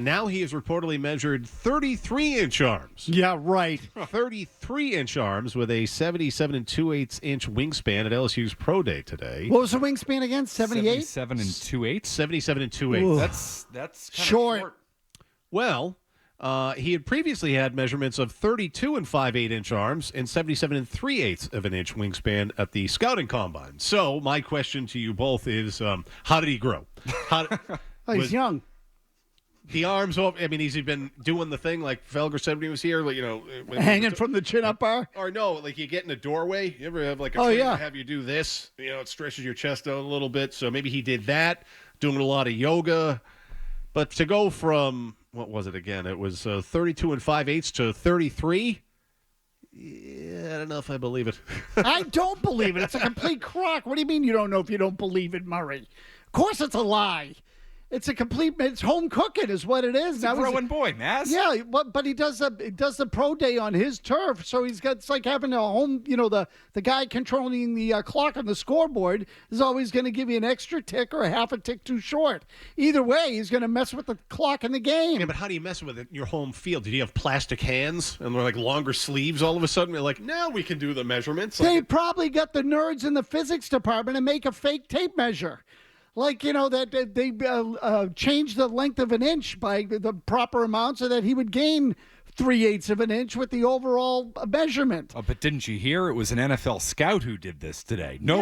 Now he has reportedly measured 33-inch arms. Yeah, right. 33-inch arms with a 77 2/8-inch wingspan at LSU's Pro Day today. What was the wingspan again? 78? 77 2/8? 77 2/8. That's kind Short. of short. Well, he had previously had measurements of 32 5/8-inch arms and 77 3/8 of an inch wingspan at the scouting combine. So my question to you both is, how did he grow? He's young. The arms off. I mean, has he been doing the thing like Felger said when he was here? Like, Hanging from the chin-up bar? Or no, like you get in a doorway. You ever have like a trainer have you do this? It stretches your chest out a little bit. So maybe he did that, doing a lot of yoga. But to go from, what was it again? It was 32 5/8 to 33. Yeah, I don't know if I believe it. I don't believe it. It's a complete crock. What do you mean you don't know if you don't believe it, Murray? Of course it's a lie. It's home cooking is what it is. He's a growing boy, Mazz. Yeah, but he does the pro day on his turf, so it's like having a home, the guy controlling the clock on the scoreboard is always going to give you an extra tick or a half a tick too short. Either way, he's going to mess with the clock in the game. Yeah, but how do you mess with it in your home field? Did you have plastic hands and they're like longer sleeves all of a sudden? You're like, now we can do the measurements. They probably got the nerds in the physics department and make a fake tape measure. Like, that they changed the length of an inch by the proper amount so that he would gain 3/8 of an inch with the overall measurement. Oh, but didn't you hear? It was an NFL scout who did this today. No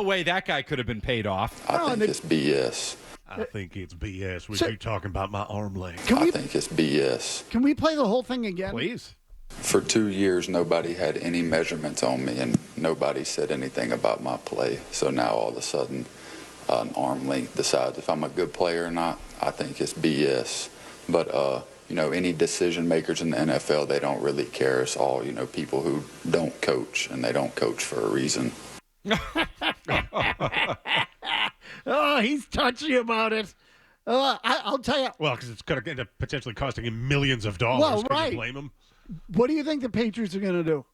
way that guy could have been paid off. I think it's BS. I think it's BS. What are you talking about my arm length? I think it's BS. Can we play the whole thing again? Please. For 2 years, nobody had any measurements on me, and nobody said anything about my play. So now all of a sudden, an arm length decides if I'm a good player or not. I think it's BS. But, any decision makers in the NFL, they don't really care. It's all, people who don't coach, and they don't coach for a reason. Oh, he's touchy about it. I'll tell you. Well, because it's going to end up potentially costing him millions of dollars. Well, right. Can you blame him? What do you think the Patriots are going to do?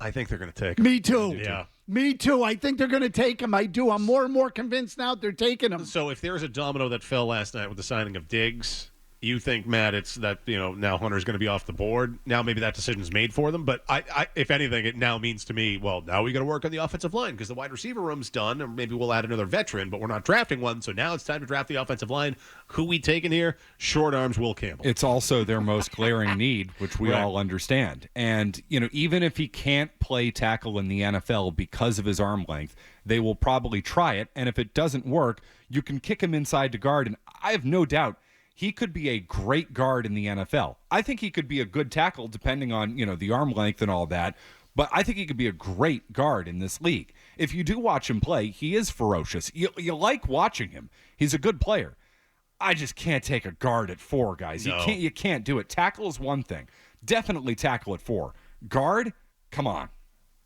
I think they're going to take him. Me too. Yeah. Me too. I think they're going to take him. I do. I'm more and more convinced now they're taking him. So if there's a domino that fell last night with the signing of Diggs, you think, Matt, it's that, now Hunter's going to be off the board. Now maybe that decision's made for them. But I if anything, it now means to me, well, now we got to work on the offensive line because the wide receiver room's done, or maybe we'll add another veteran, but we're not drafting one. So now it's time to draft the offensive line. Who we taking here? Short arms, Will Campbell. It's also their most glaring need, which we all understand. And, even if he can't play tackle in the NFL because of his arm length, they will probably try it. And if it doesn't work, you can kick him inside to guard. And I have no doubt he could be a great guard in the NFL. I think he could be a good tackle depending on, the arm length and all that. But I think he could be a great guard in this league. If you do watch him play, he is ferocious. You like watching him. He's a good player. I just can't take a guard at 4, guys. No. You can't do it. Tackle is one thing. Definitely tackle at 4. Guard, come on.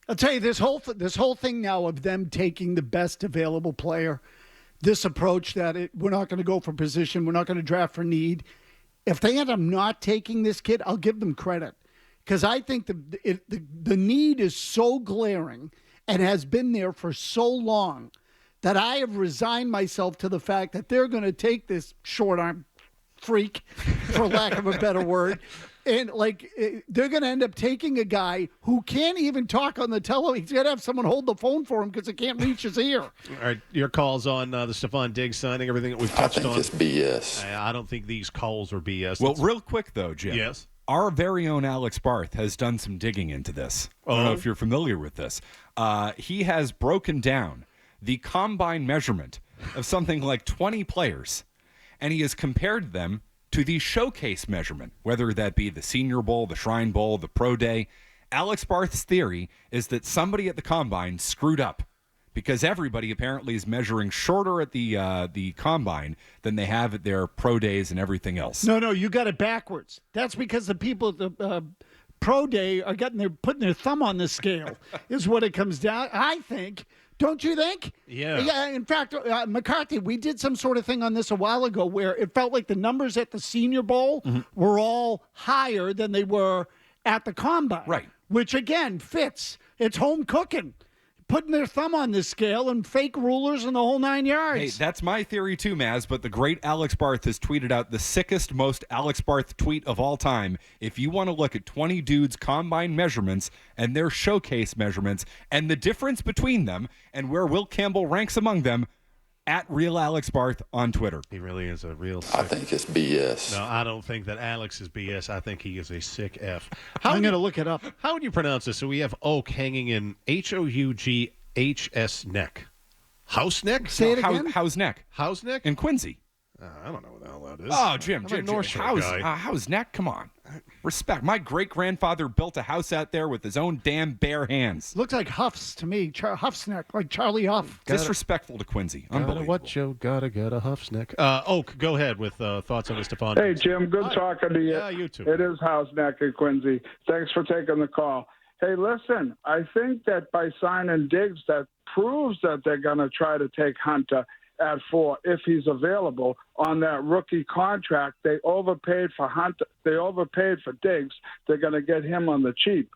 I'll tell you, this whole thing now of them taking the best available player, this approach that we're not going to go for position, we're not going to draft for need. If they end up not taking this kid, I'll give them credit because I think the need is so glaring and has been there for so long that I have resigned myself to the fact that they're going to take this short arm freak, for lack of a better word, and they're going to end up taking a guy who can't even talk on the telephone. He's going to have someone hold the phone for him because it can't reach his ear. All right, your calls on the Stephon Diggs signing, everything that we've touched on. I think it's BS. I don't think these calls are BS. Well, real quick, though, Jim. Yes? Our very own Alex Barth has done some digging into this. I don't know if you're familiar with this. He has broken down the combine measurement of something like 20 players, and he has compared them to the showcase measurement, whether that be the Senior Bowl, the Shrine Bowl, the Pro Day. Alex Barth's theory is that somebody at the combine screwed up because everybody apparently is measuring shorter at the combine than they have at their pro days and everything else. No, you got it backwards. That's because the people at the pro day are putting their thumb on the scale is what it comes down. I think. Don't you think? Yeah. Yeah. In fact, McCarthy, we did some sort of thing on this a while ago where it felt like the numbers at the Senior Bowl were all higher than they were at the combine. Right. Which, again, fits. It's home cooking. putting their thumb on this scale and fake rulers and the whole 9 yards. Hey, that's my theory too, Maz, but the great Alex Barth has tweeted out the sickest, most Alex Barth tweet of all time. If you want to look at 20 dudes' combine measurements and their showcase measurements and the difference between them and where Will Campbell ranks among them, at Real Alex Barth on Twitter. He really is a real I sick. think it's BS. No, I don't think that Alex is BS. I think he is a sick F. I'm going to look it up. How would you pronounce this? So we have oak hanging in Houghs neck. House neck? Say it again. How's neck? House neck? In Quincy. I don't know what the hell that is. Oh, Jim, I'm a North Shore guy. how's neck? Come on. Respect. My great-grandfather built a house out there with his own damn bare hands. Looks like Huff's to me. Huff's neck, like Charlie Huff. Disrespectful to Quincy. Unbelievable. What you gotta get a Huff's neck. Oak, go ahead with thoughts on the Stephon. Hey, Jim, good Hi. talking to you. Yeah, you too. It is House Neck and Quincy. Thanks for taking the call. Hey, listen, I think that by signing Diggs, that proves that they're going to try to take Hunter at 4 if he's available on that rookie contract. They overpaid for Hunter. They overpaid for Diggs. They're going to get him on the cheap.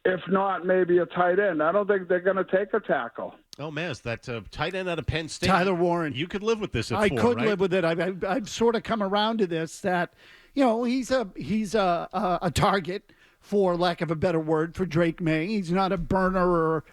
If not, maybe a tight end. I don't think they're going to take a tackle. Oh, Maz, that tight end out of Penn State. Tyler Warren. You could live with this at I 4, could right? live with it. I've sort of come around to this that, he's a target, for lack of a better word, for Drake May. He's not a burner or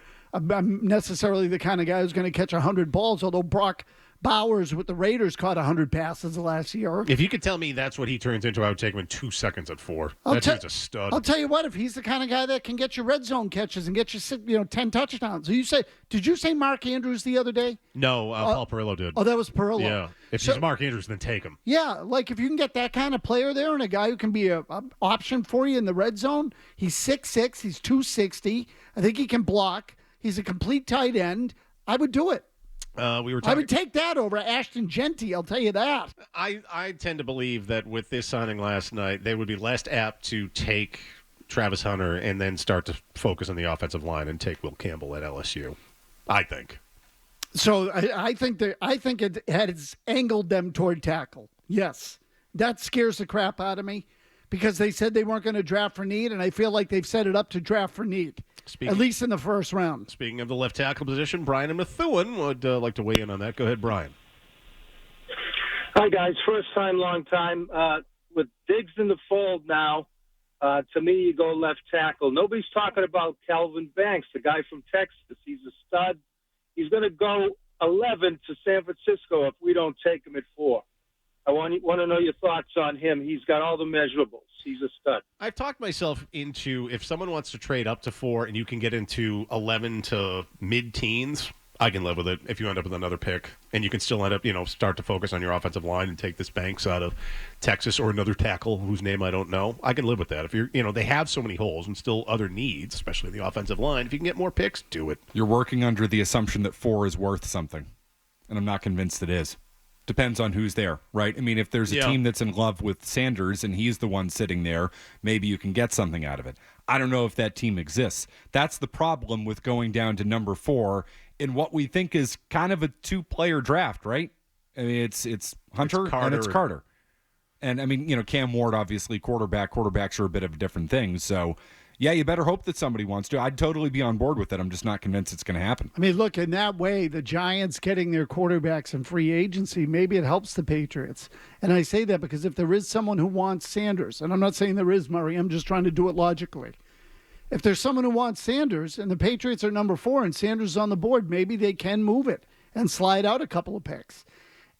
necessarily the kind of guy who's going to catch 100 balls, although Brock Bowers with the Raiders caught 100 passes the last year. If you could tell me that's what he turns into, I would take him in 2 seconds at 4. That dude's a stud. I'll tell you what, if he's the kind of guy that can get you red zone catches and get you 10 touchdowns. Did you say Mark Andrews the other day? No, Paul Perillo did. Oh, that was Perillo. Yeah. If he's Mark Andrews, then take him. Yeah, like if you can get that kind of player there and a guy who can be a option for you in the red zone. He's 6'6", he's 260. I think he can block. He's a complete tight end. I would do it. I would take that over Ashton Genty, I'll tell you that. I tend to believe that with this signing last night, they would be less apt to take Travis Hunter and then start to focus on the offensive line and take Will Campbell at LSU. I think. So I think it has angled them toward tackle. Yes. That scares the crap out of me because they said they weren't going to draft for need, and I feel like they've set it up to draft for need. At least in the first round. Speaking of the left tackle position, Brian and Methuen would like to weigh in on that. Go ahead, Brian. Hi, guys. First time, long time. With Diggs in the fold now, to me, you go left tackle. Nobody's talking about Calvin Banks, the guy from Texas. He's a stud. He's going to go 11 to San Francisco if we don't take him at 4. I want to know your thoughts on him. He's got all the measurables. He's a stud. I've talked myself into if someone wants to trade up to 4 and you can get into 11 to mid-teens, I can live with it if you end up with another pick. And you can still end up, start to focus on your offensive line and take this Banks out of Texas or another tackle whose name I don't know. I can live with that. If you're, they have so many holes and still other needs, especially the offensive line. If you can get more picks, do it. You're working under the assumption that 4 is worth something. And I'm not convinced it is. Depends on who's there, right? I mean, if there's a team that's in love with Sanders and he's the one sitting there, maybe you can get something out of it. I don't know if that team exists. That's the problem with going down to number 4 in what we think is kind of a 2-player draft, right? I mean, it's Hunter and it's Carter. And, I mean, Cam Ward, obviously, quarterback. Quarterbacks are a bit of a different thing, so... Yeah, you better hope that somebody wants to. I'd totally be on board with it. I'm just not convinced it's going to happen. I mean, look, in that way, the Giants getting their quarterbacks in free agency, maybe it helps the Patriots. And I say that because if there is someone who wants Sanders, and I'm not saying there is, Murray, I'm just trying to do it logically. If there's someone who wants Sanders and the Patriots are number 4 and Sanders is on the board, maybe they can move it and slide out a couple of picks.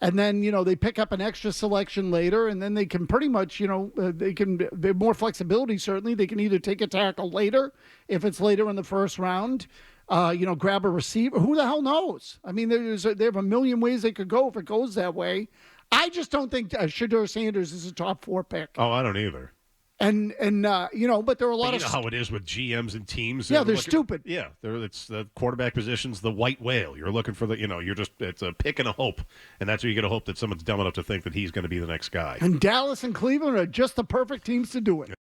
And then, they pick up an extra selection later, and then they can pretty much, they have more flexibility, certainly. They can either take a tackle later, if it's later in the first round, grab a receiver. Who the hell knows? I mean, they have a million ways they could go if it goes that way. I just don't think Shedeur Sanders is a top 4 pick. Oh, I don't either. And but there are a lot you of... know how it is with GMs and teams. Yeah, they're stupid. Yeah, it's the quarterback position's the white whale. You're looking for it's a pick and a hope. And that's where you get a hope that someone's dumb enough to think that he's going to be the next guy. And Dallas and Cleveland are just the perfect teams to do it.